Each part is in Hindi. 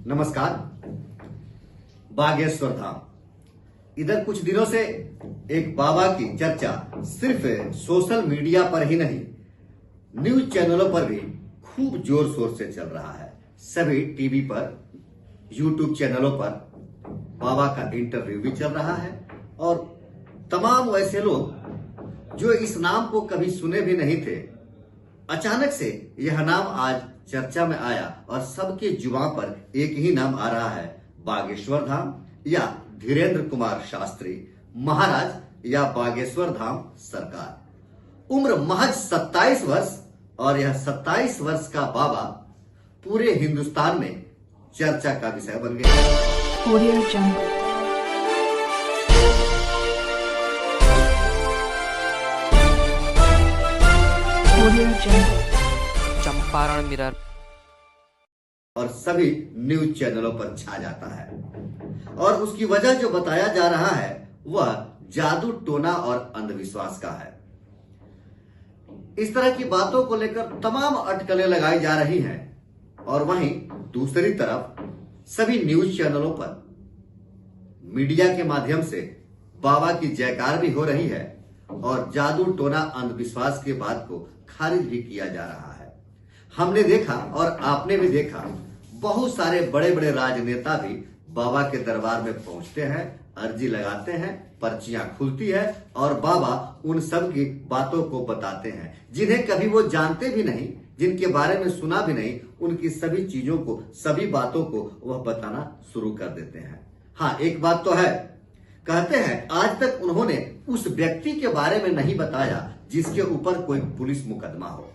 नमस्कार। बागेश्वर धाम, इधर कुछ दिनों से एक बाबा की चर्चा सिर्फ सोशल मीडिया पर ही नहीं, न्यूज चैनलों पर भी खूब जोर शोर से चल रहा है। सभी टीवी पर, यूट्यूब चैनलों पर बाबा का इंटरव्यू भी चल रहा है और तमाम वैसे लोग जो इस नाम को कभी सुने भी नहीं थे, अचानक से यह नाम आज चर्चा में आया और सबके जुबान पर एक ही नाम आ रहा है, बागेश्वर धाम या धीरेंद्र कुमार शास्त्री महाराज या बागेश्वर धाम सरकार। उम्र महज 27 वर्ष और यह 27 वर्ष का बाबा पूरे हिंदुस्तान में चर्चा का विषय बन गया। ऑडियो जंगल। ऑडियो जंगल। चंपारण मिरर और सभी न्यूज चैनलों पर छा जाता है और उसकी वजह जो बताया जा रहा है वह जादू टोना और अंधविश्वास का है। इस तरह की बातों को लेकर तमाम अटकलें लगाई जा रही हैं और वहीं दूसरी तरफ सभी न्यूज चैनलों पर मीडिया के माध्यम से बाबा की जयकार भी हो रही है और जादू टोना अंधविश्वास की बात को खारिज भी किया जा रहा है। हमने देखा और आपने भी देखा, बहुत सारे बड़े बड़े राजनेता भी बाबा के दरबार में पहुंचते हैं, अर्जी लगाते हैं, पर्चियां खुलती है और बाबा उन सब की बातों को बताते हैं जिन्हें कभी वो जानते भी नहीं, जिनके बारे में सुना भी नहीं, उनकी सभी चीजों को, सभी बातों को वह बताना शुरू कर देते हैं। हाँ, एक बात तो है, कहते हैं आज तक उन्होंने उस व्यक्ति के बारे में नहीं बताया जिसके ऊपर कोई पुलिस मुकदमा हो,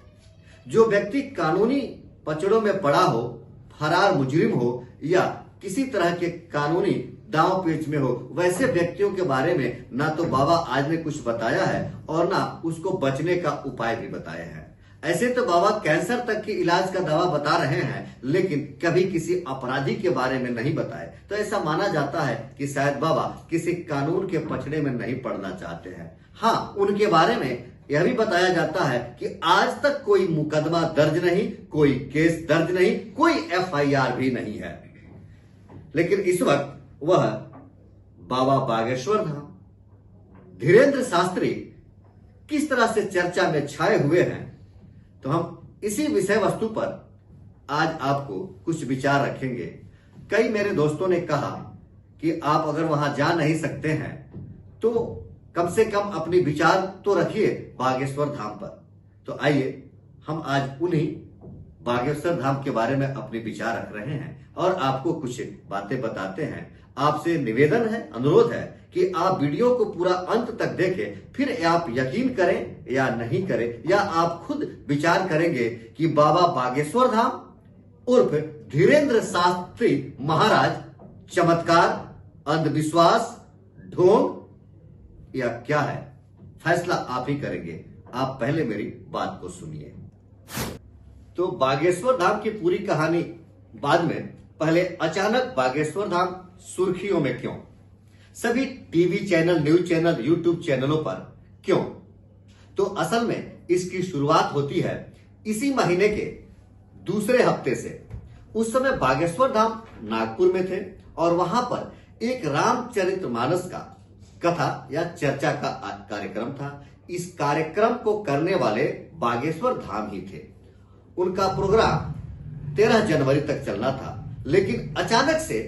जो व्यक्ति कानूनी पचड़ों में पड़ा हो, फरार मुजरिम हो या किसी तरह के कानूनी दांव पेच में हो, वैसे व्यक्तियों के बारे में ना तो बाबा आज ने कुछ बताया है और ना उसको बचने का उपाय भी बताए हैं। ऐसे तो बाबा कैंसर तक के इलाज का दवा बता रहे हैं, लेकिन कभी किसी अपराधी के बारे में नहीं बताए। तो ऐसा माना जाता है कि शायद बाबा किसी कानून के पचड़े में नहीं पड़ना चाहते हैं। हाँ, उनके बारे में यह भी बताया जाता है कि आज तक कोई मुकदमा दर्ज नहीं, कोई केस दर्ज नहीं, कोई एफआईआर भी नहीं है। लेकिन इस वक्त वह बाबा बागेश्वर धाम धीरेंद्र शास्त्री किस तरह से चर्चा में छाए हुए हैं, तो हम इसी विषय वस्तु पर आज आपको कुछ विचार रखेंगे। कई मेरे दोस्तों ने कहा कि आप अगर वहां जा नहीं सकते हैं तो कम से कम अपनी विचार तो रखिए बागेश्वर धाम पर। तो आइए हम आज उन्हीं बागेश्वर धाम के बारे में अपने विचार रख रहे हैं और आपको कुछ बातें बताते हैं। आपसे निवेदन है, अनुरोध है कि आप वीडियो को पूरा अंत तक देखें, फिर आप यकीन करें या नहीं करें, या आप खुद विचार करेंगे कि बाबा बागेश्वर धाम उर्फ धीरेंद्र शास्त्री महाराज चमत्कार, अंधविश्वास, ढोंग या क्या है। फैसला आप ही करेंगे। आप पहले मेरी बात को सुनिए। तो बागेश्वर धाम की पूरी कहानी बाद में, पहले अचानक बागेश्वर धाम सुर्खियों में क्यों? सभी TV channel, news channel, YouTube चैनलों पर क्यों? तो असल में इसकी शुरुआत होती है इसी महीने के दूसरे हफ्ते से। उस समय बागेश्वर धाम नागपुर में थे और वहां पर एक रामचरितमानस का कथा या चर्चा का कार्यक्रम था। इस कार्यक्रम को करने वाले बागेश्वर धाम ही थे। उनका प्रोग्राम 13 जनवरी तक चलना था, लेकिन अचानक से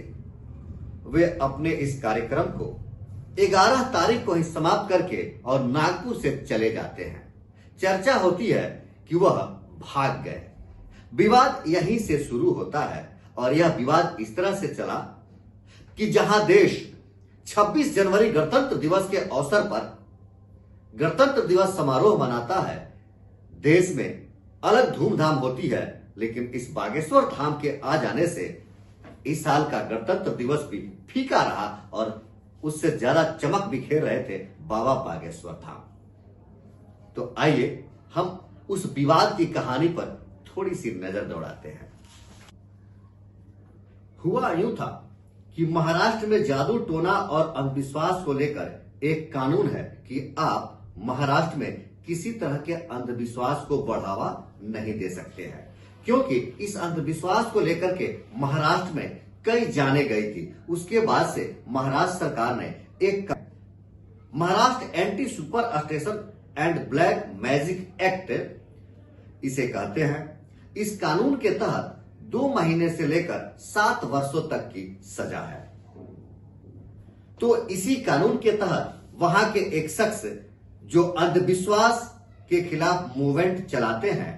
वे अपने इस कार्यक्रम को 11 तारीख को ही समाप्त करके और नागपुर से चले जाते हैं। चर्चा होती है कि वह भाग गए। विवाद यहीं से शुरू होता है और यह विवाद इस तरह से चला कि जहां देश 26 जनवरी गणतंत्र दिवस के अवसर पर गणतंत्र दिवस समारोह मनाता है, देश में अलग धूमधाम होती है, लेकिन इस बागेश्वर धाम के आ जाने से इस साल का गणतंत्र दिवस भी फीका रहा और उससे ज्यादा चमक बिखेर रहे थे बाबा बागेश्वर धाम। तो आइए हम उस विवाद की कहानी पर थोड़ी सी नजर दौड़ाते हैं। हुआ यूं था कि महाराष्ट्र में जादू टोना और अंधविश्वास को लेकर एक कानून है कि आप महाराष्ट्र में किसी तरह के अंधविश्वास को बढ़ावा नहीं दे सकते हैं, क्योंकि इस अंधविश्वास को लेकर के महाराष्ट्र में कई जाने गई थी। उसके बाद से महाराष्ट्र सरकार ने एक Maharashtra anti super station and black magic act इसे कहते हैं। इस कानून के तहत 2 महीने से लेकर 7 वर्षों तक की सजा है। तो इसी कानून के तहत वहां के एक शख्स जो अंधविश्वास के खिलाफ मूवमेंट चलाते हैं,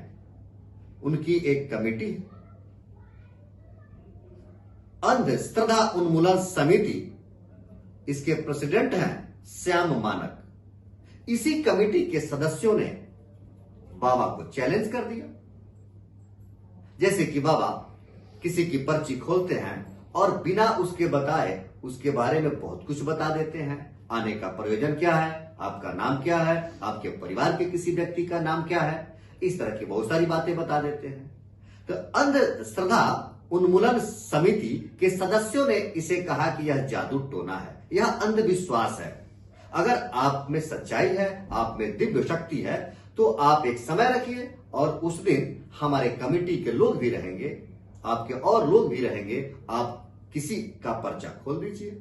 उनकी एक कमेटी है, अंधश्रद्धा उन्मूलन समिति, इसके प्रेसिडेंट हैं श्याम मानक। इसी कमेटी के सदस्यों ने बाबा को चैलेंज कर दिया। जैसे कि बाबा किसी की पर्ची खोलते हैं और बिना उसके बताए उसके बारे में बहुत कुछ बता देते हैं। आने का प्रयोजन क्या है, आपका नाम क्या है, आपके परिवार के किसी व्यक्ति का नाम क्या है, इस तरह की बहुत सारी बातें बता देते हैं। तो अंधश्रद्धा उन्मूलन समिति के सदस्यों ने इसे कहा कि यह जादू टोना है, यह अंधविश्वास है। अगर आप में सच्चाई है, आप में दिव्य शक्ति है, तो आप एक समय रखिए और उस दिन हमारे कमेटी के लोग भी रहेंगे, आपके और लोग भी रहेंगे। आप किसी का पर्चा खोल दीजिए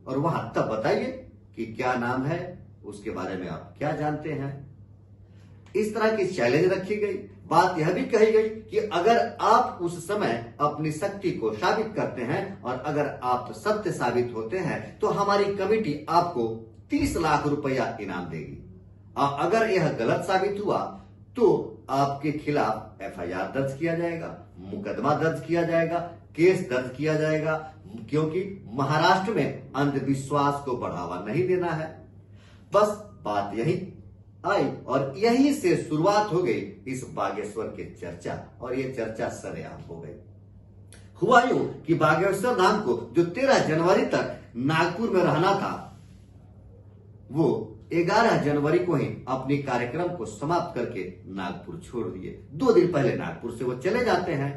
और वहां तब बताइए कि क्या नाम है, उसके बारे में आप क्या जानते हैं। इस तरह की चैलेंज रखी गई। बात यह भी कही गई कि अगर आप उस समय अपनी शक्ति को साबित करते हैं और अगर आप सत्य साबित होते हैं तो हमारी कमेटी आपको 30 लाख रुपया इनाम देगी। और अगर यह गलत साबित हुआ तो आपके खिलाफ FIR दर्ज किया जाएगा, मुकदमा दर्ज किया जाएगा, केस दर्ज किया जाएगा, क्योंकि महाराष्ट्र में अंधविश्वास को बढ़ावा नहीं देना है। बस बात यही आई और यहीं से शुरुआत हो गई इस बागेश्वर की चर्चा, और ये चर्चा सरेआम हो गई। हुआ यूं कि बागेश्वर धाम को जो 13 जनवरी तक नागपुर में रहना था, वो 11 जनवरी को ही अपनी कार्यक्रम को समाप्त करके नागपुर छोड़ दिए। 2 दिन पहले नागपुर से वो चले जाते हैं।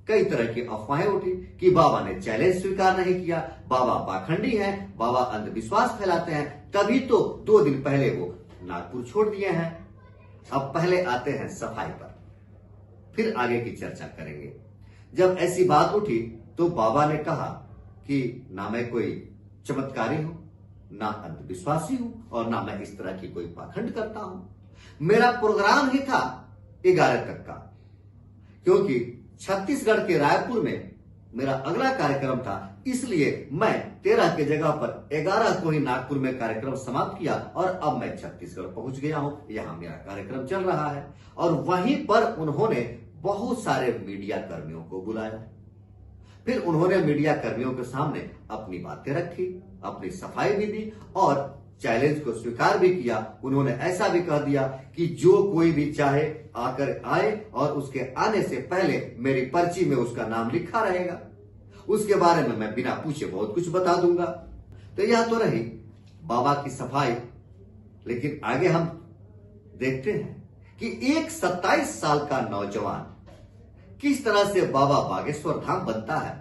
कई तरह की अफवाहें उठी कि बाबा ने चैलेंज स्वीकार नहीं किया, बाबा पाखंडी हैं, बाबा अंधविश्वास फैलाते हैं, तभी तो 2 दिन पहले वो नागपुर छोड़ दिए हैं। अब पहले आते हैं सफाई पर, फिर आगे की चर्चा करेंगे। जब ऐसी बात उठी तो बाबा ने कहा कि ना मैं कोई चमत्कारी हूं, ना अंधविश्वासी हूं और ना मैं इस तरह की कोई पाखंड करता हूं। मेरा प्रोग्राम ही था 11 तक का, क्योंकि छत्तीसगढ़ के रायपुर में मेरा अगला कार्यक्रम था, इसलिए मैं 13 के जगह पर 11 को ही नागपुर में कार्यक्रम समाप्त किया और अब मैं छत्तीसगढ़ पहुंच गया हूं। यहां मेरा कार्यक्रम चल रहा है। और वहीं पर उन्होंने बहुत सारे मीडिया कर्मियों को बुलाया। फिर उन्होंने मीडिया कर्मियों के सामने अपनी बातें रखी, अपनी सफाई भी दी और चैलेंज को स्वीकार भी किया। उन्होंने ऐसा भी कह दिया कि जो कोई भी चाहे आकर आए और उसके आने से पहले मेरी पर्ची में उसका नाम लिखा रहेगा, उसके बारे में मैं बिना पूछे बहुत कुछ बता दूंगा। तो यह तो रही बाबा की सफाई। लेकिन आगे हम देखते हैं कि एक 27 साल का नौजवान किस तरह से बाबा बागेश्वर धाम बनता है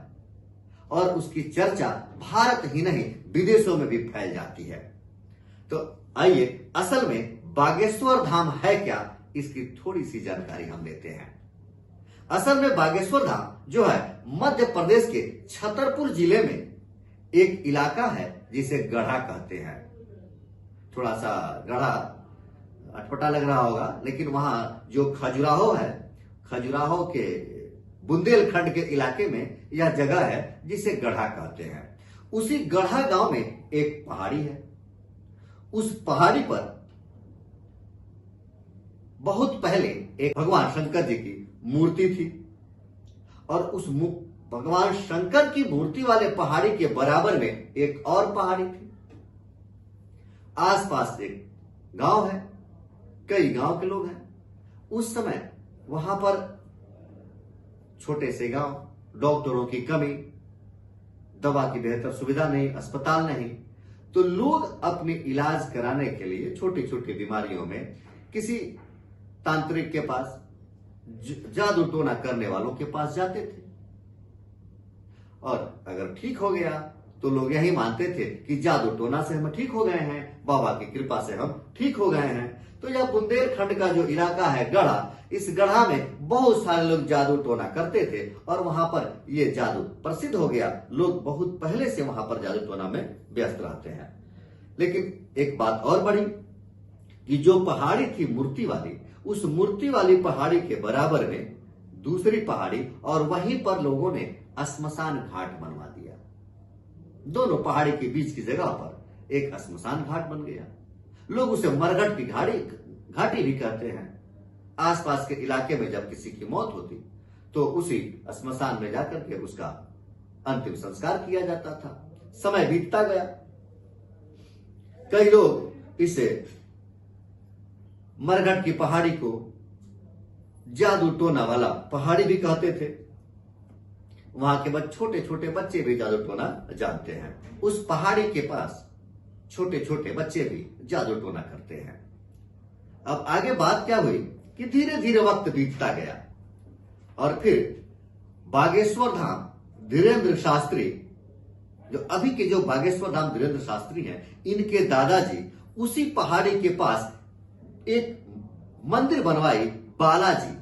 और उसकी चर्चा भारत ही नहीं विदेशों में भी फैल जाती है। तो आइए असल में बागेश्वर धाम है क्या, इसकी थोड़ी सी जानकारी हम लेते हैं। असल में बागेश्वर धाम जो है मध्य प्रदेश के छतरपुर जिले में एक इलाका है जिसे गढ़ा कहते हैं। थोड़ा सा गढ़ा अटपटा लग रहा होगा, लेकिन वहां जो खजुराहो है, खजुराहो के बुंदेलखंड के इलाके में यह जगह है जिसे गढ़ा कहते हैं। उसी गढ़ा गांव में एक पहाड़ी है। उस पहाड़ी पर बहुत पहले एक भगवान शंकर जी की मूर्ति थी और उस भगवान शंकर की मूर्ति वाले पहाड़ी के बराबर में एक और पहाड़ी थी। आसपास एक गांव है, कई गांव के लोग हैं। उस समय वहां पर छोटे से गांव, डॉक्टरों की कमी, दवा की बेहतर सुविधा नहीं, अस्पताल नहीं, तो लोग अपने इलाज कराने के लिए छोटी छोटी बीमारियों में किसी तांत्रिक के पास, जादू टोना करने वालों के पास जाते थे। और अगर ठीक हो गया तो लोग यही मानते थे कि जादू टोना से हम ठीक हो गए हैं, बाबा की कृपा से हम ठीक हो गए हैं। तो यह बुंदेलखंड का जो इलाका है गढ़ा, इस गढ़ा में बहुत सारे लोग जादू टोना करते थे और वहां पर ये जादू प्रसिद्ध हो गया। लोग बहुत पहले से वहां पर जादू टोना में व्यस्त रहते हैं। लेकिन एक बात और बढ़ी कि जो पहाड़ी थी मूर्ति वाली, उस मूर्ति वाली पहाड़ी के बराबर में दूसरी पहाड़ी और वहीं पर लोगों ने श्मशान घाट बनवा दिया। दोनों पहाड़ी के बीच की जगह पर एक श्मशान घाट बन गया। लोग उसे मरघट की घाटी भी कहते हैं। आसपास के इलाके में जब किसी की मौत होती तो उसी श्मशान में जाकर के उसका अंतिम संस्कार किया जाता था। समय बीतता गया, कई लोग इसे मरघट की पहाड़ी को जादू टोना वाला पहाड़ी भी कहते थे। वहां के छोटे छोटे बच्चे भी जादू टोना जानते हैं। उस पहाड़ी के पास छोटे छोटे बच्चे भी जादू टोना करते हैं। अब आगे बात क्या हुई कि धीरे धीरे वक्त बीतता गया और फिर बागेश्वर धाम धीरेन्द्र शास्त्री, जो अभी के जो बागेश्वर धाम धीरेन्द्र शास्त्री हैं, इनके दादाजी उसी पहाड़ी के पास एक मंदिर बनवाई। बालाजी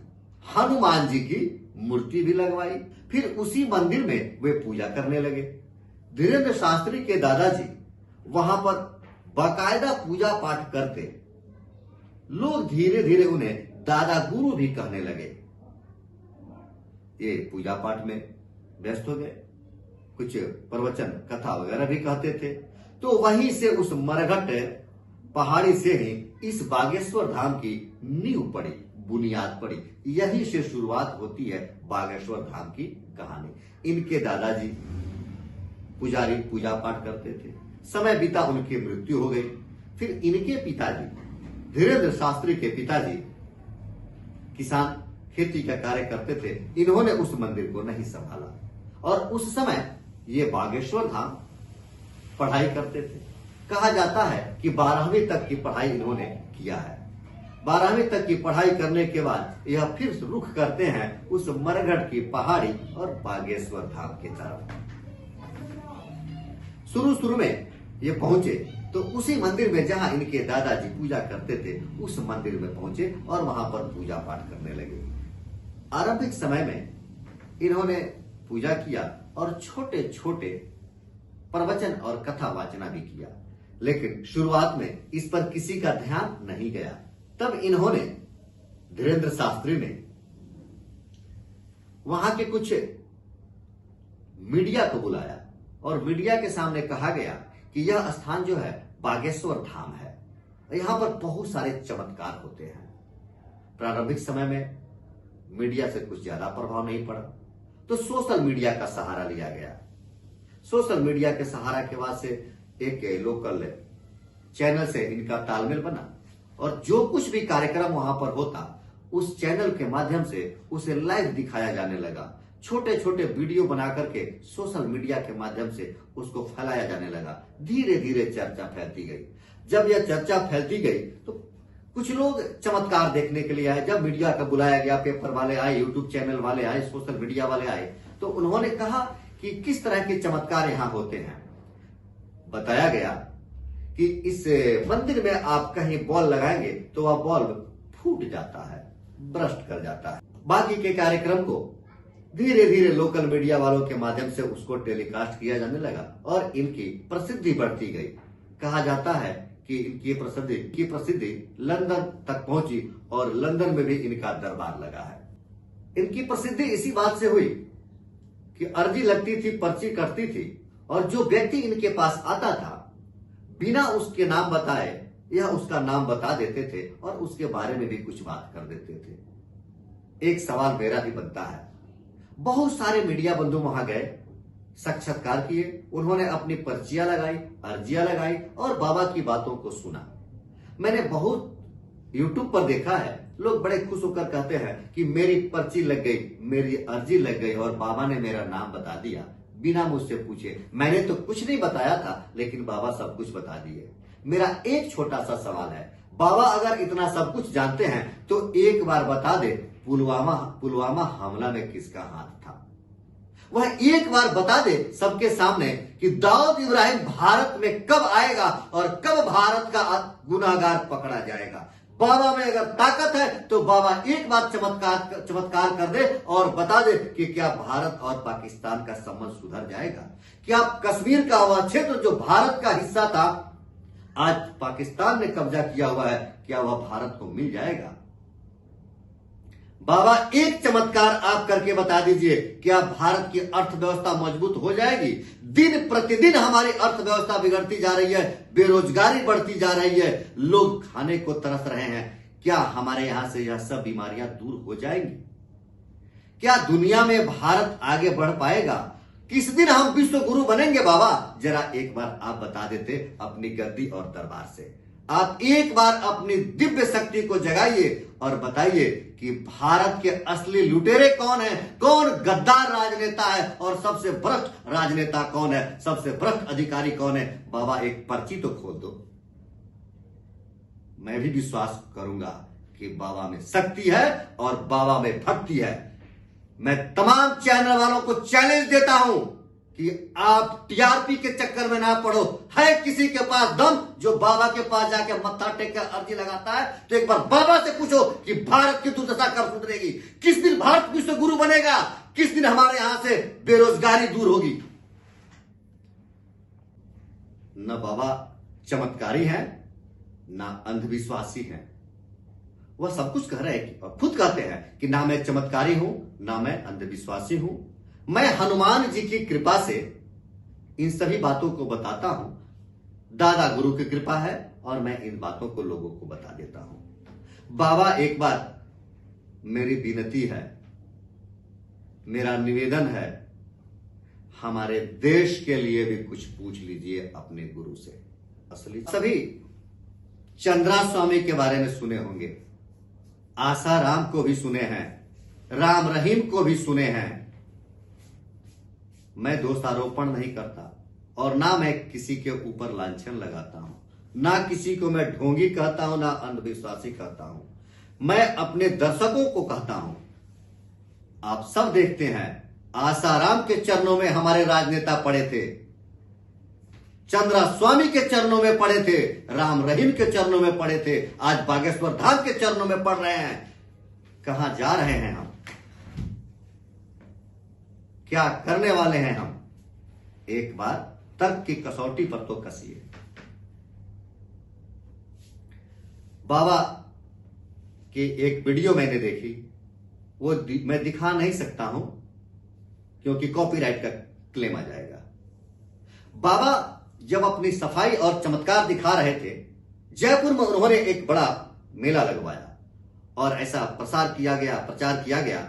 हनुमान जी की मूर्ति भी लगवाई। फिर उसी मंदिर में वे पूजा करने लगे। धीरेन्द्र शास्त्री के दादाजी वहां पर बाकायदा पूजा पाठ करते। लोग धीरे धीरे उन्हें दादा गुरु भी कहने लगे। ये पूजा पाठ में व्यस्त हो गए, कुछ प्रवचन कथा वगैरह भी कहते थे। तो वहीं से उस मरघट पहाड़ी से ही इस बागेश्वर धाम की नींव पड़ी, बुनियाद पड़ी। यहीं से शुरुआत होती है बागेश्वर धाम की कहानी। इनके दादाजी पुजारी पूजा पाठ करते थे। समय बीता, उनकी मृत्यु हो गई। फिर इनके पिताजी धीरेन्द्र शास्त्री के पिताजी किसान, खेती का कार्य करते थे। इन्होंने उस मंदिर को नहीं संभाला और उस समय ये बागेश्वर धाम पढ़ाई करते थे। कहा जाता है कि 12वीं तक की पढ़ाई इन्होंने किया है। 12वीं तक की पढ़ाई करने के बाद यह फिर रुख करते हैं उस मरघट की पहाड़ी और बागेश्वर धाम की तरफ। शुरू में ये पहुंचे तो उसी मंदिर में जहां इनके दादाजी पूजा करते थे, उस मंदिर में पहुंचे और वहां पर पूजा पाठ करने लगे। आरंभिक समय में इन्होंने पूजा किया और छोटे छोटे प्रवचन और कथा वाचना भी किया। लेकिन शुरुआत में इस पर किसी का ध्यान नहीं गया। तब इन्होंने, धीरेन्द्र शास्त्री ने, वहां के कुछ मीडिया को बुलाया और मीडिया के सामने कहा गया कि यह स्थान जो है बागेश्वर धाम है, यहां पर बहुत सारे चमत्कार होते हैं। प्रारंभिक समय में मीडिया से कुछ ज्यादा प्रभाव नहीं पड़ा तो सोशल मीडिया का सहारा लिया गया। सोशल मीडिया के सहारा के बाद से एक लोकल चैनल से इनका तालमेल बना और जो कुछ भी कार्यक्रम वहां पर होता उस चैनल के माध्यम से उसे लाइव दिखाया जाने लगा। छोटे छोटे वीडियो बना करके सोशल मीडिया के माध्यम से उसको फैलाया जाने लगा। धीरे धीरे चर्चा फैलती गई। जब यह चर्चा फैलती गई तो कुछ लोग चमत्कार देखने के लिए आए। जब मीडिया का बुलाया गया, पेपर वाले आए, यूट्यूब चैनल वाले आए, सोशल मीडिया वाले आए, तो उन्होंने कहा कि किस तरह के चमत्कार यहां होते हैं। बताया गया कि इस मंदिर में आप कहीं बॉल लगाएंगे तो वह बॉल फूट जाता है, ब्रस्ट कर जाता है। बाकी के कार्यक्रम को धीरे धीरे लोकल मीडिया वालों के माध्यम से उसको टेलीकास्ट किया जाने लगा और इनकी प्रसिद्धि बढ़ती गई। कहा जाता है कि इनकी प्रसिद्धि लंदन तक पहुंची और लंदन में भी इनका दरबार लगा है। इनकी प्रसिद्धि इसी बात से हुई कि अर्जी लगती थी, पर्ची कटती थी और जो व्यक्ति इनके पास आता था बिना उसके नाम बताए या उसका नाम बता देते थे और उसके बारे में भी कुछ बात कर देते थे। एक सवाल मेरा भी बनता है, बहुत सारे मीडिया बंधु वहां गए, साक्षात्कार किए, उन्होंने अपनी पर्चियां लगाई, अर्जियां लगाई और बाबा की बातों को सुना। मैंने बहुत यूट्यूब पर देखा है, लोग बड़े खुश होकर कहते हैं कि मेरी पर्ची लग गई, मेरी अर्जी लग गई और बाबा ने मेरा नाम बता दिया बिना मुझसे पूछे। मैंने तो कुछ नहीं बताया था लेकिन बाबा सब कुछ बता दिए। मेरा एक छोटा सा सवाल है, बाबा अगर इतना सब कुछ जानते हैं तो एक बार बता दे पुलवामा हमला में किसका हाथ था। वह एक बार बता दे सबके सामने कि दाऊद इब्राहिम भारत में कब आएगा और कब भारत का गुनाहगार पकड़ा जाएगा। बाबा में अगर ताकत है तो बाबा एक बार चमत्कार कर दे और बता दे कि क्या भारत और पाकिस्तान का संबंध सुधर जाएगा। क्या कश्मीर का वह क्षेत्र जो भारत का हिस्सा था, आज पाकिस्तान ने कब्जा किया हुआ है, क्या वह भारत को मिल जाएगा? बाबा एक चमत्कार आप करके बता दीजिए, क्या भारत की अर्थव्यवस्था मजबूत हो जाएगी? दिन प्रतिदिन हमारी अर्थव्यवस्था बिगड़ती जा रही है, बेरोजगारी बढ़ती जा रही है, लोग खाने को तरस रहे हैं। क्या हमारे यहां से यह सब बीमारियां दूर हो जाएंगी? क्या दुनिया में भारत आगे बढ़ पाएगा? किस दिन हम विश्व गुरु बनेंगे? बाबा जरा एक बार आप बता देते अपनी गद्दी और दरबार से। आप एक बार अपनी दिव्य शक्ति को जगाइए और बताइए कि भारत के असली लुटेरे कौन है, कौन गद्दार राजनेता है और सबसे भ्रष्ट राजनेता कौन है, सबसे भ्रष्ट अधिकारी कौन है। बाबा एक पर्ची तो खोल दो, मैं भी विश्वास करूंगा कि बाबा में शक्ति है और बाबा में भक्ति है। मैं तमाम चैनल वालों को चैलेंज देता हूं कि आप टीआरपी के चक्कर में ना पड़ो। है किसी के पास दम जो बाबा के पास जाके मत्था टेक कर अर्जी लगाता है, तो एक बार बाबा से पूछो कि भारत की दुर्दशा कब सुधरेगी, किस दिन भारत विश्व गुरु बनेगा, किस दिन हमारे यहां से बेरोजगारी दूर होगी। न बाबा चमत्कारी है, ना अंधविश्वासी है। वह सब कुछ कह रहे हैं और खुद कहते हैं कि ना मैं चमत्कारी हूं, ना मैं अंधविश्वासी हूं। मैं हनुमान जी की कृपा से इन सभी बातों को बताता हूं। दादा गुरु की कृपा है और मैं इन बातों को लोगों को बता देता हूं। बाबा एक बार मेरी विनती है, मेरा निवेदन है, हमारे देश के लिए भी कुछ पूछ लीजिए अपने गुरु से। असली सभी चंद्रा स्वामी के बारे में सुने होंगे, आसाराम को भी सुने हैं, राम रहीम को भी सुने हैं। मैं दोषारोपण नहीं करता और ना मैं किसी के ऊपर लांछन लगाता हूं, ना किसी को मैं ढोंगी कहता हूं, ना अंधविश्वासी कहता हूं। मैं अपने दर्शकों को कहता हूं, आप सब देखते हैं आसाराम के चरणों में हमारे राजनेता पड़े थे, चंद्रा स्वामी के चरणों में पड़े थे, राम रहीम के चरणों में पड़े थे, आज बागेश्वर धाम के चरणों में पड़ रहे हैं। कहां जा रहे हैं हम, क्या करने वाले हैं हम? एक बार तर्क की कसौटी पर तो कसिए। बाबा की एक वीडियो मैंने देखी, वो मैं दिखा नहीं सकता हूं क्योंकि कॉपीराइट का क्लेम आ जाएगा। बाबा जब अपनी सफाई और चमत्कार दिखा रहे थे, जयपुर में उन्होंने एक बड़ा मेला लगवाया और ऐसा प्रचार किया गया,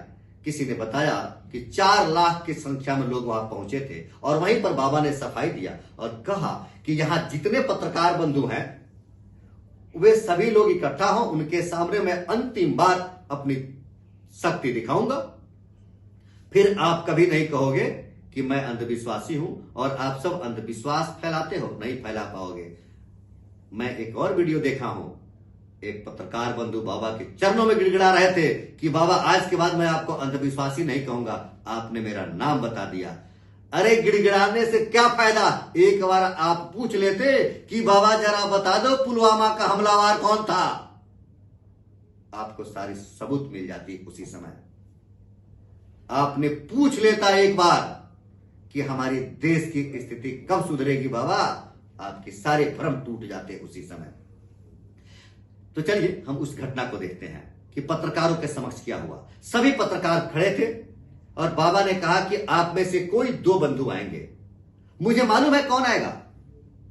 किसी ने बताया कि 4 लाख की संख्या में लोग वहां पहुंचे थे और वहीं पर बाबा ने सफाई दिया और कहा कि यहां जितने पत्रकार बंधु हैं वे सभी लोग इकट्ठा हों, उनके सामने मैं अंतिम बार अपनी शक्ति दिखाऊंगा, फिर आप कभी नहीं कहोगे कि मैं अंधविश्वासी हूं और आप सब अंधविश्वास फैलाते हो, नहीं फैला पाओगे। मैं एक और वीडियो देखा हूं, एक पत्रकार बंधु बाबा के चरणों में गिड़गिड़ा रहे थे कि बाबा आज के बाद मैं आपको अंधविश्वासी नहीं कहूंगा, आपने मेरा नाम बता दिया। अरे गिड़गिड़ाने से क्या फायदा, एक बार आप पूछ लेते कि बाबा जरा बता दो पुलवामा का हमलावर कौन था, आपको सारी सबूत मिल जाती उसी समय। आपने पूछ लेता एक बार कि हमारी देश की स्थिति कब सुधरेगी बाबा, आपके सारे भ्रम टूट जाते उसी समय। तो चलिए हम उस घटना को देखते हैं कि पत्रकारों के समक्ष क्या हुआ। सभी पत्रकार खड़े थे और बाबा ने कहा कि आप में से कोई 2 बंधु आएंगे। मुझे मालूम है कौन आएगा,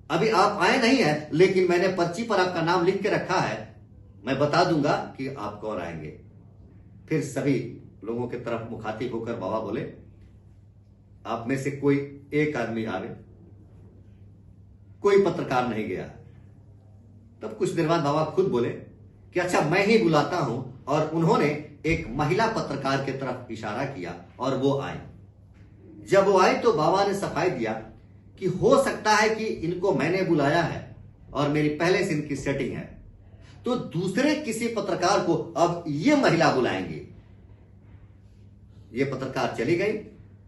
अभी आप आए नहीं है, लेकिन मैंने पर्ची पर आपका नाम लिख के रखा है, मैं बता दूंगा कि आप कौन आएंगे। फिर सभी लोगों की तरफ मुखातिब होकर बाबा बोले, आप में से कोई एक आदमी आवे। कोई पत्रकार नहीं गया। तब कुछ देर बाद बाबा खुद बोले कि अच्छा मैं ही बुलाता हूं, और उन्होंने एक महिला पत्रकार की तरफ इशारा किया और वो आई। जब वो आई तो बाबा ने सफाई दिया कि हो सकता है कि इनको मैंने बुलाया है और मेरी पहले से इनकी सेटिंग है, तो दूसरे किसी पत्रकार को अब ये महिला बुलाएंगे। ये पत्रकार चली गई,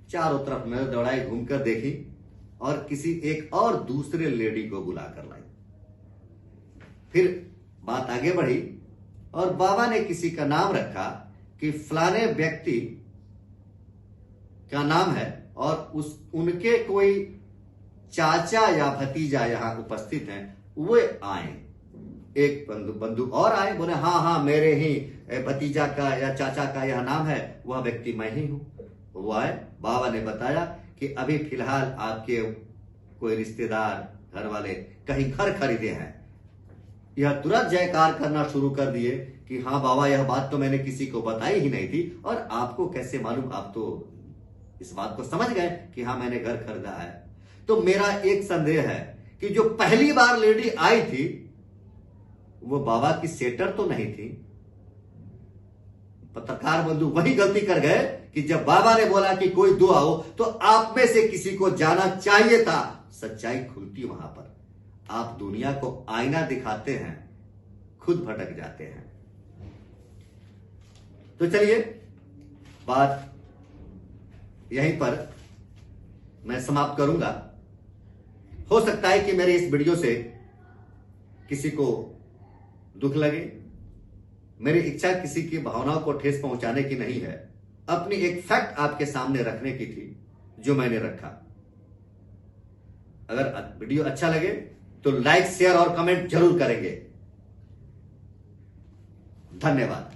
चारों तरफ नजर दौड़ाई, घूमकर देखी और किसी एक और दूसरे लेडी को बुलाकर लाई। फिर बात आगे बढ़ी और बाबा ने किसी का नाम रखा कि फलाने व्यक्ति का नाम है और उनके कोई चाचा या भतीजा यहां उपस्थित हैं, वे आए। एक बंधु और आए, बोले हाँ हाँ मेरे ही भतीजा का या चाचा का यह नाम है, वह व्यक्ति मैं ही हूं। वो आए, बाबा ने बताया कि अभी फिलहाल आपके कोई रिश्तेदार घर वाले कहीं घर खरीदे हैं। यह तुरंत जयकार करना शुरू कर दिए कि हाँ बाबा, यह बात तो मैंने किसी को बताई ही नहीं थी, और आपको कैसे मालूम, आप तो इस बात को समझ गए कि हाँ मैंने घर खरीदा है। तो मेरा एक संदेह है कि जो पहली बार लेडी आई थी वो बाबा की सेटर तो नहीं थी। पत्रकार बंधु वही गलती कर गए कि जब बाबा ने बोला कि कोई दो आओ, तो आप में से किसी को जाना चाहिए था। सच्चाई खुलती वहां पर। आप दुनिया को आईना दिखाते हैं, खुद भटक जाते हैं। तो चलिए, बात यहीं पर मैं समाप्त करूंगा। हो सकता है कि मेरे इस वीडियो से किसी को दुख लगे। मेरी इच्छा किसी की भावनाओं को ठेस पहुंचाने की नहीं है, अपनी एक फैक्ट आपके सामने रखने की थी जो मैंने रखा। अगर वीडियो अच्छा लगे तो लाइक, शेयर और कमेंट जरूर करेंगे। धन्यवाद।